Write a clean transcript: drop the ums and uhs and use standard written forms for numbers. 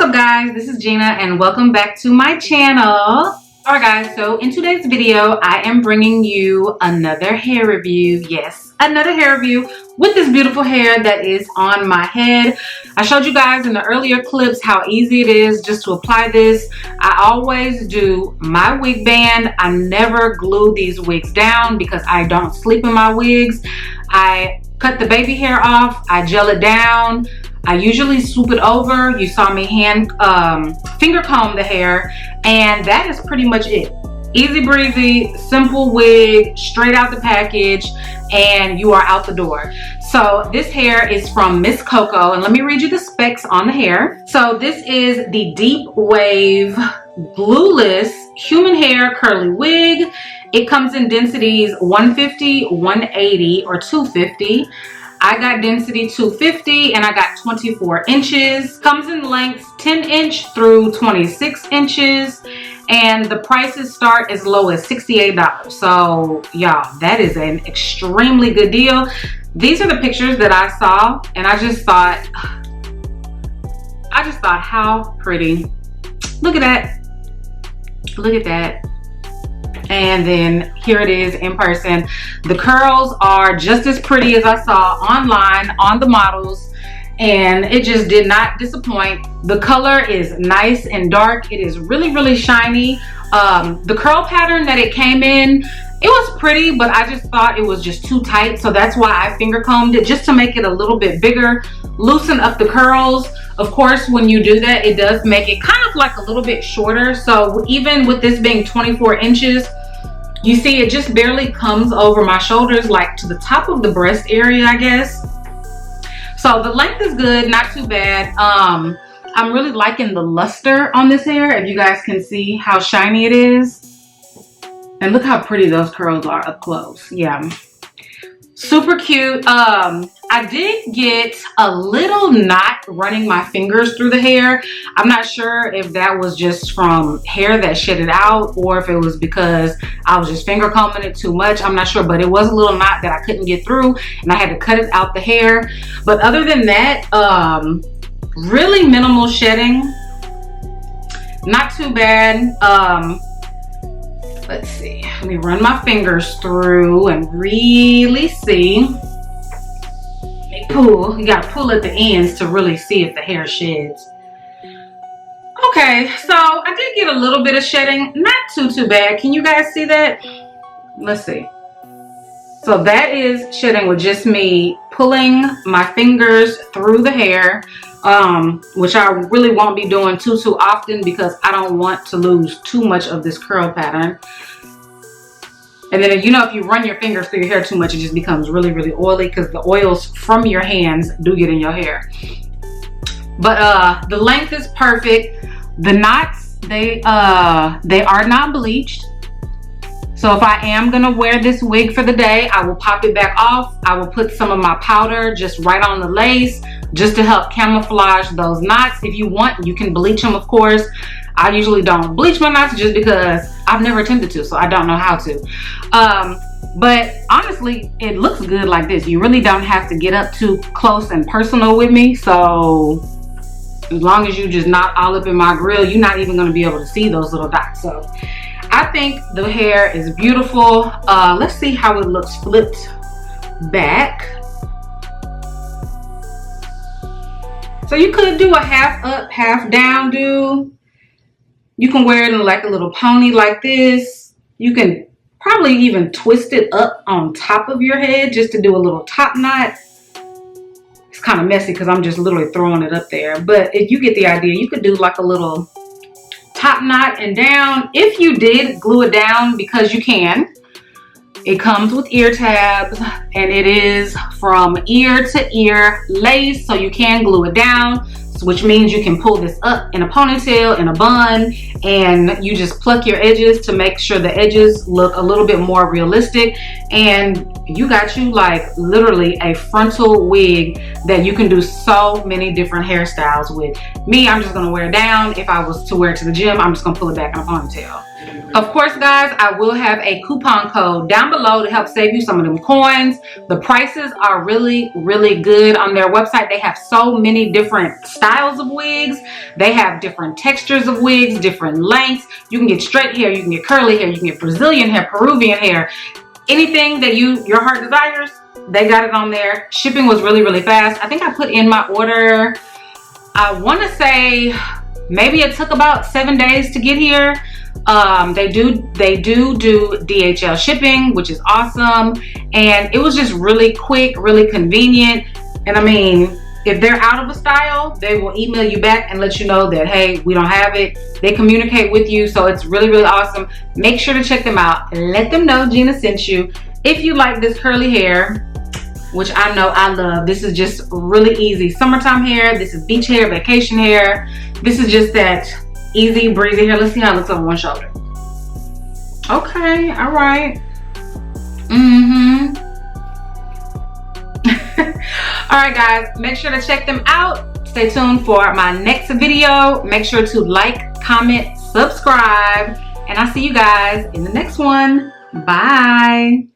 up guys, this is Gina and welcome back to my channel. Alright guys, so in today's video I am bringing you another hair review. Yes, another hair review with this beautiful hair that is on my head. I showed you guys in the earlier clips how easy it is just to apply this. I always do my wig band. I never glue these wigs down because I don't sleep in my wigs. I cut the baby hair off, I gel it down. I usually swoop it over. You saw me finger comb the hair, and that is pretty much it. Easy breezy, simple wig, straight out the package, and you are out the door. So this hair is from Mscoco, and let me read you the specs on the hair. So this is the Deep Wave Glueless Human Hair Curly Wig. It comes in densities 150, 180, or 250. I got density 250 and I got 24 inches. Comes in lengths 10 inch through 26 inches. And the prices start as low as $68. So y'all, that is an extremely good deal. These are the pictures that I saw and I just thought how pretty. Look at that. Look at that. And then here it is in person. The curls are just as pretty as I saw online on the models, and it just did not disappoint. The color is nice and dark. It is really shiny. The curl pattern that it came in, it was pretty, but I just thought it was just too tight, so that's why I finger combed it, just to make it a little bit bigger, loosen up the curls. Of course, when you do that, it does make it kind of like a little bit shorter. So even with this being 24 inches, you see it just barely comes over my shoulders, like to the top of the breast area, I guess. So the length is good, not too bad. I'm really liking the luster on this hair, if you guys can see how shiny it is. And look how pretty those curls are up close. Yeah, super cute. I did get a little knot running my fingers through the hair. I'm not sure if that was just from hair that shedded out or if it was because I was just finger combing it too much. I'm not sure, but it was a little knot that I couldn't get through and I had to cut it out the hair. But other than that, really minimal shedding. Not too bad. Let's see, let me run my fingers through and really see. Pull, you gotta pull at the ends to really see if the hair sheds. Okay, so I did get a little bit of shedding, not too bad. Can you guys see that? Let's see. So that is shedding with just me pulling my fingers through the hair, which I really won't be doing too often because I don't want to lose too much of this curl pattern. And then, you know, if you run your fingers through your hair too much, it just becomes really oily because the oils from your hands do get in your hair. But the length is perfect. The knots, they are not bleached. So if I am gonna wear this wig for the day, I will pop it back off. I will put some of my powder just right on the lace just to help camouflage those knots. If you want, you can bleach them, of course. I usually don't bleach my knots just because I've never attempted to, so I don't know how to. But honestly, it looks good like this. You really don't have to get up too close and personal with me. So as long as you just not all up in my grill, you're not even gonna be able to see those little dots. So I think the hair is beautiful. Let's see how it looks flipped back. So you could do a half up, half down do. You can wear it in like a little pony like this. You can probably even twist it up on top of your head just to do a little top knot. It's kind of messy because I'm just literally throwing it up there. But if you get the idea, you could do like a little top knot and down. If you did glue it down, because you can, it comes with ear tabs and it is from ear to ear lace, so you can glue it down, which means you can pull this up in a ponytail, in a bun, and you just pluck your edges to make sure the edges look a little bit more realistic. And you got you like literally a frontal wig that you can do so many different hairstyles with. Me, I'm just gonna wear it down. If I was to wear it to the gym, I'm just gonna pull it back in a ponytail. Of course, guys, I will have a coupon code down below to help save you some of them coins. The prices are really, really good on their website. They have so many different styles of wigs. They have different textures of wigs, different lengths. You can get straight hair, you can get curly hair, you can get Brazilian hair, Peruvian hair. Anything that your heart desires, they got it on there. Shipping was really, really fast. I think I put in my order, I want to say maybe it took about 7 days to get here. They do DHL shipping, which is awesome. And it was just really quick, really convenient. And I mean, if they're out of a style, they will email you back and let you know that, hey, we don't have it. They communicate with you, so it's really, really awesome. Make sure to check them out and let them know Gina sent you. If you like this curly hair, which I know I love, this is just really easy summertime hair. This is beach hair, vacation hair. This is just that easy breezy hair. Let's see how it looks over one shoulder. Okay, all right. All right, guys, make sure to check them out. Stay tuned for my next video. Make sure to like, comment, subscribe, and I'll see you guys in the next one. Bye.